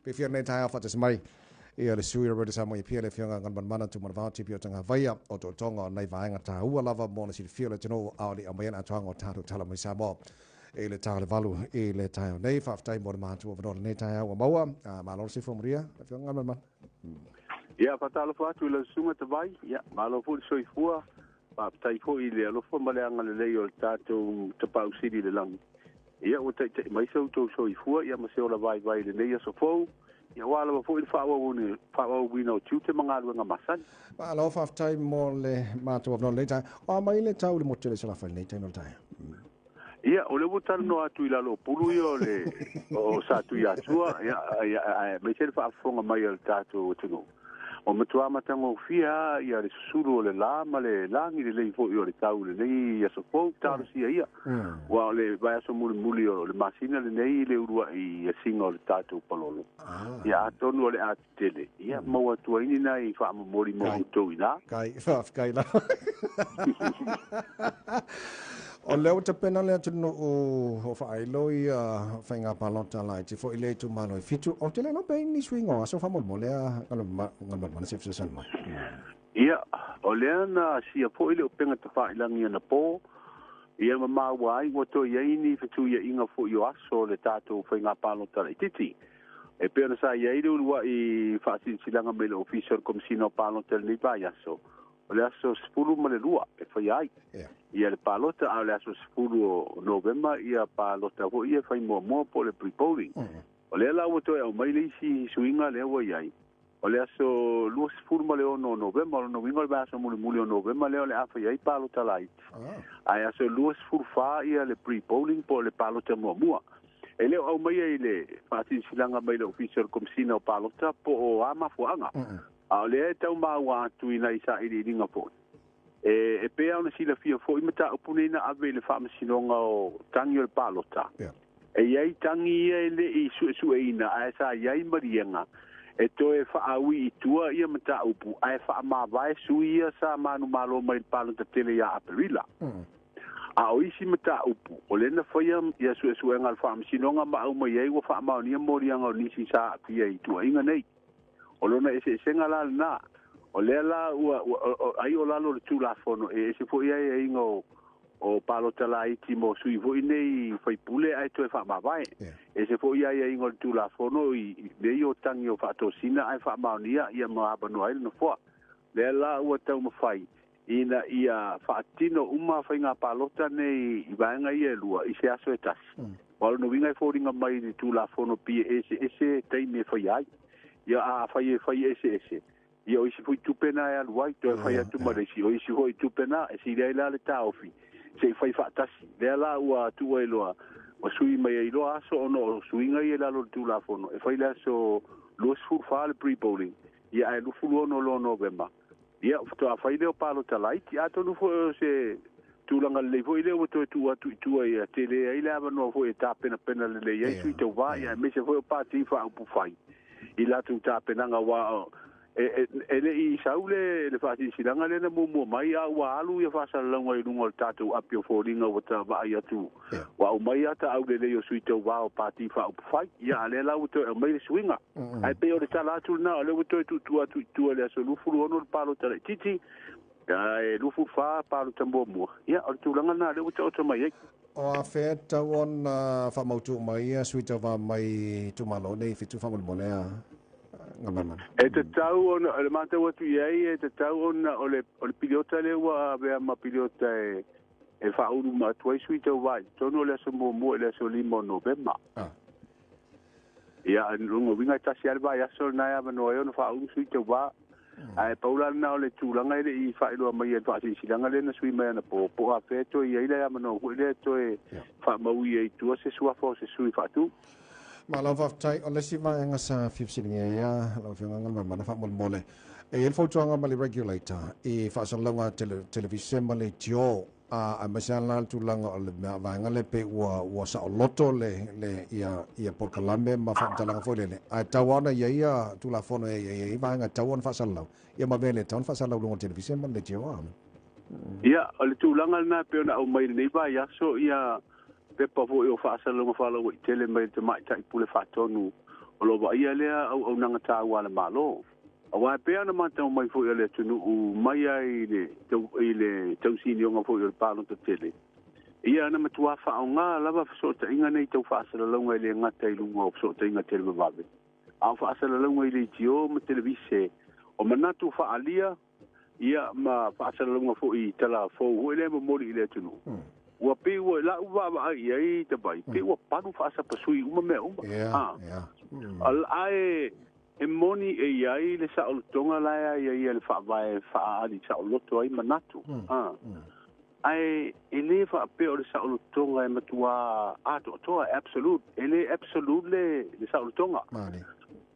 pe fia nei tai fa te mai ia le sui re Samoa pia le fionga Galumalemana tu Autagavaia Tipi Autagavaia o to tonga nei vaenga ta ua lava mo le fia le tino au le amena atuanga o tatu tala mai Samoa e le tale valu e le tai nei fa tai mo ma tu o nei tai au maua ma lo se fomaria fionga Galumalemana ia patalo fa tu le sunga te vai ia ma lo fu soifua pa tai fo i le lo fo male anga le o tatu te pausiri le lang ia o te mai so soifua ia ma se o la vai le nei so fo ia wala fo il fa wa wino tute manga luenga masan ma lo fa tai mo le ma tu o nei tai o mai le tau le mo te le sala fa nei tai no tai ia o le buta no atu ila lo pulu yo le o sa tu ya tua ia me se fa fonga mai al tatu tunu o matua matango fia ia le suru le la ma le langi le fo yo le tau le nei ia so fo tau si ia wa le vai so muli o le masina le nei le urua i singa le tatu palolo ia tonu le atele ia mo atu ini nai fa mo mori mo to ina kai la o leo te pena le tunu o whaelo i whainga palota lai te fo i le tu mano i fitu o te le no pe ni swingo so fa mo lea Galumalemana se fisa mai ia o lea na sia fo i le penga te whailangi ana po ia ma wai o to ia ini fitu ia inga fo i aso le tato whainga palota lai titi e pena sa ia i le ulua i whaasin silanga me le official komisino palota ni pa iaso o le aso spulu ma le lua e whai ai ia le palota a le aso spulu o November ia palota ho ia whai mua po le pre-polling o le la woto e o mai le isi suinga le wa iai o le aso lua spulu ma le o no November o no wingo le aso muli o November le o le afa iai palota lai ai aso lua spulu fa ia le pre-polling po le palota mua e leo au mai ai le whaatin silanga mai le official komisina o palota po o ama fuanga a le tau maua atu ina isa i ringa po e pea ona sila fia fo i mata upune ina ave le whaamasinonga o tangi o le palota e iai tangi ia le i su ina a sa iai marienga e to e whaawi i tua ia mata upu a e whaamawai su ia sa manu malo mai le palota tele ia aperila a o isi mata upu o lena whaia ia su enga le whaamasinonga ma au mai iai wa whaamaunia morianga o nisi sa apia i tua inga nei o lona ese senga la na o le la ai o lalo le tu la fono e se foi ai ingo o palota la iti mo sui foi nei foi pule ai to fa ma vai e se foi ai ingo tu la fono i le yo tangi o fa to sina ai fa ma nia ia ma ba no ai no fo le la o tau mo fai ina ia fa tino uma fa nga palota nei i va nga ia lua i se aso etas o no vinga foi nga mai tu la fono pi ese tai me foi ai ia a fai ese ia o isi fui tupena e aluai to e fai atu maresi o isi hoi tupena e si rei la le taofi se fai fatasi lea la ua tua e loa o sui mai e loa aso o no suinga i e la lo tu la fono e fai la so luas furfa le pre-polling ia e lufu luono lo November ia to a fai leo palo talaiti ato lufu se tulanga le foi leo to tu ia tele ai la no foi ta pena le le ia sui te va ia me se foi parti fa upu fai i la tu ta pena nga wa ele i saule le fasi silanga le na mo mai a wa alu ia fasa longa i lungo tatu apio foringa wata va ia tu wa o mai ata au le yo suito wa o party fa o fai ia le la uto e mai swinga ai pe o le tala tu na le uto tu le so lu fulu ono palo tele titi e lu fu fa palo tambo mo ia o tu langa na le uto o mai o a feta on fa mautu mai suito va mai tu malo nei fitu fa mo le e te tau ona le mata watu iai e te tau ona o le pilota le wa vea ma pilota e whauru ma tuai sui tau vai tono le so mo le so limo November ia rungo winga tasi alba ia so na ia mano e ona whauru sui tau va ai paula na o le tūlanga ele i whaeroa mai e whaasi silanga le na sui mai ana po a wheto i eile ia mano hui le to e whaamaui e tua se suafo se sui whatu ma la va tai o le si va nga sa fifsilinga ia la finga nga ma fa mole e el fotuanga ma le regulator e fa sa longa television ma le tio a masala tu langa o le va nga le pe wa sa loto le ia por calambe ma fa talanga fo le a tawana ia tu la fono ia va nga tawan fa sa lo ia ma vele tawan fa sa lo longa television ma le tio ia o le tu langa na pe na o mai nei va ia so ia pe pa vo o fa sa lo ma fa lo tele mai te mai tai pule fa tonu o o lo va ia le au nanga tā wala malo awa pe ana mata mai fo ile tunu mai ai le tau sini nga fo ile palo te tele ia ana matua fa nga lava so ta inga nei tau fa sala longa ile ngata i lunga so ta inga tele vabe a fa sala longa ile tio ma televise o manatu fa alia ia ma fa sala longa fo i tala fo ile mo mori ile tunu wa pe wa la wa ai ai te bai pe wa panu fa sa pasui uma me uma al ai e moni e ai le sa o tonga la ia le fa vai fa ali sa o loto ai manatu ai ele fa pe o sa o tonga e matua to absolute ele absolute le sa o tonga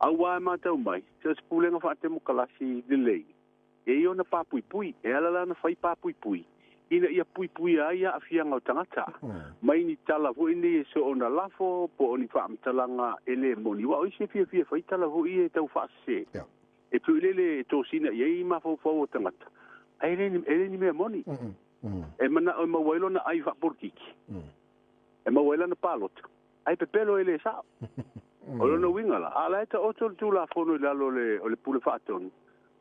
au wa mata mai se pulenga fa te mo kalasi de lei e yo na pa pui e ala na fai pa pui ina ia pui ai a fianga o tangata mai ni tala vo ini so ona lafo po oni fa mtalanga ele moni wa o se fia fa tala vo i tau fa se e tu lele to sina ye ma fo o tangata ai ele ni me moni e mana o ma welo na ai fa portiki e ma wela na palot ai pe pelo ele sa o lo no wingala ala ta o tu la fo no la lo le pule fa ton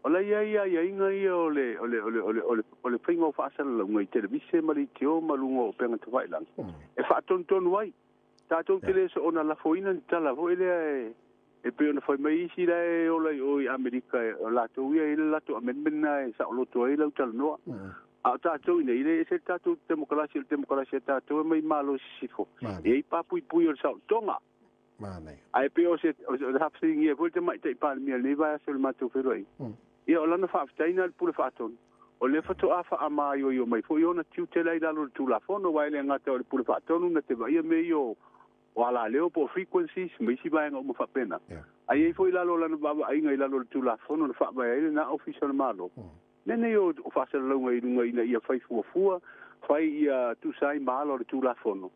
ola ia inga ia ole fingo fa sala ngai televise mali tio malungo penga te vai lang e fa ton wai ta ton tele so ona la foina tala vo ele e pe ona foi mai si dai ola o America la to ia ile la to amendmena sa lo to ile tal no a ta to ine ile se ta to democracia ta to mai malo si fo e pa pui o sa tonga mane ai pe o se hapsing ia volte mai te pa mi le vai so ma to feroi ia o lana whaaftaina pule whaaton. O le whato awha a mai o mai fo i ona tiu te lai lalo tu la fono wai le ngata o le pule whaatonu na te vai me o ala leo po frequencies me si vai nga o mawhapena. Ai fo i lalo lana baba ai ngai lalo tu la fono na whaavai ai na official malo. Nene o whaasara launga i runga ina ia whai fua whai ia tu sai malo le tu la fono.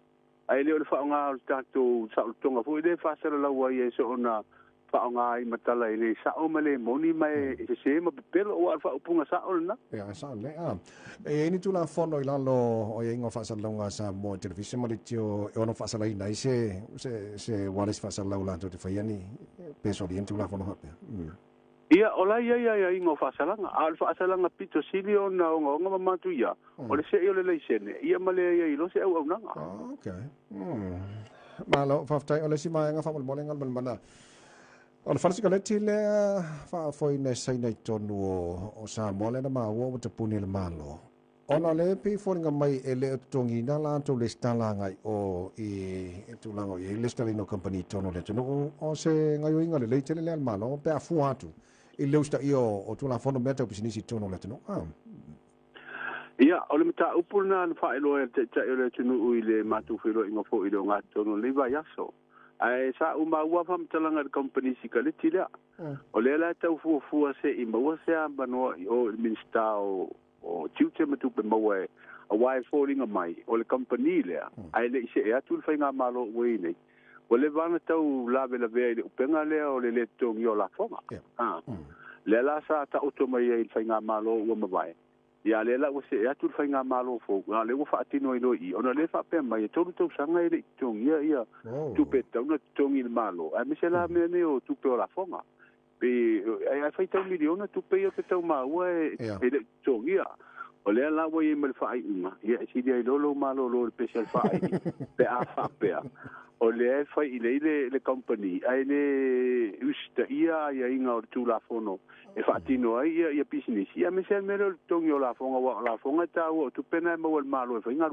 Ai leo le whaonga o tato sa o tonga fo i le whaasara laua i e so ona faonga i matala ile sa o male moni mai se ma pelo o alfa upunga sa o na sa le e ni tu la fono i lalo o ye ngo fa sa longa sa mo television mali tio e ono fa sa lai nai se walis fa sa la to te faiani peso di tu la fono ha ia ola ia ngo fa sa langa alfa sa langa pito silio na ngo matu ia o le se o le leisene ia male ia lo se au nanga okay malo fa tai o le si mai nga fa mo molenga mana o le whanasika leti le whaafoi nei sai nei tonu o Samoa le na maua o te puni le malo. Ona le pi whoringa mai e le tongi na lanto le stalanga o i tūlanga o i le stalino company tonu le tonu o se ngai o inga le leitele le al malo pe a fu atu i leu sta i o tūla whono mea tau pisinisi tonu le tonu. Ia, o le mata upuna na whaelo e te le tunu i le matu whiro inga fo i le o ngā tonu le vai aso. Ai sa uma ua fam talanga de company sikaliti le o le la tau fu se I maua se ambano o minsta o tiute matu pe maua a wai falling mai o le company le ai le se e atu fa nga malo we nei o le vana tau la ve le penga le o le tongi o la fonga le la sa ta automai e fa nga malo o mavai ia le la o se e atu fa nga malo fo le o fa tino I ona le fa pe mai to sanga ile tongi ia tu pe tau tongi le malo a me se la me o tu pe o la fonga pe ai fa tau miliona tu pe o te tau ma o e le tongi o le la o e me fa ai uma ia si dia lo malo lo special fa ai pe a fa pe o le fa ile company ai le usta ia inga o tu la fono e fa tino ai ia business ia me se me lo tongi o la fonga ta o tu pena mo el malo e fa inga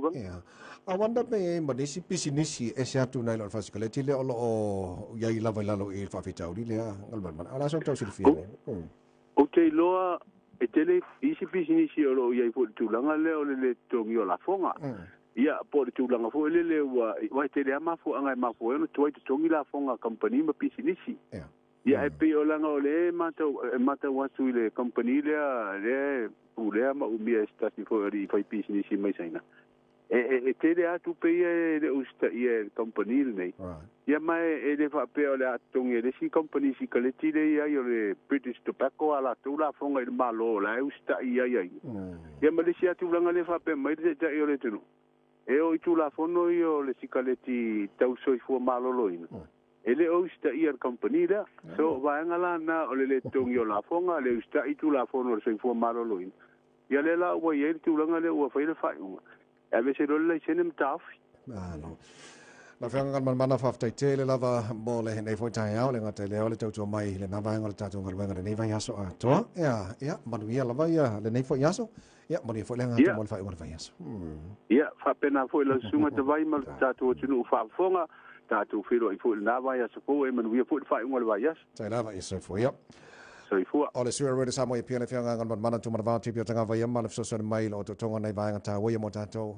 a wanda me manisi business e se atu nai lo fasikale le o ia I lava lalo I fa fitau le ngalman ala so tau silfia o te loa e tele isi business o lo ia fo tu langa le o le tongi o la fonga ia po tu langa fo le wa tele ama fo anga ma fo no tu tongi la fonga company ma business ia e pe o langa o le mata watu le company le ule ma umia sta si fo ri fa business mai saina e tele atu pe le usta ia company nei ia mai le fa pe o le atongi le si company si kaleti le ia le British Tobacco ala tu la fonga I malo la usta ia ia Malaysia tu langa le fa pe mai le ja ia le tunu e o tu la fono io le si kaleti tau soi fu malo loina ele o sta ia company da so va ngala na ole le tong yo la fonga le sta itu la fono se fo malo loin ya le la wa ye tu langa le wa fa ile fa un e ve se le senem taf no la fanga man mana fa tai tele lava mole nei foi tai au le ngata le ole tau mai le na va ngol tatu ngol wenga nei vai aso a to ya manu ia lava ia le nei foi aso ya manu foi le ngata mol fa ngol vai aso ya fa pena foi la sunga te vai mal tatu tunu fa fonga tatu filo I foi na vai aso ko e manu ia foi fa ngol vai as tai lava isa foi ya so I foi ole sura re Samoa pia le fanga man mana tu mana va tipi Autagavaia mal so so mai lo to tonga nei vai ngata wo mo tatu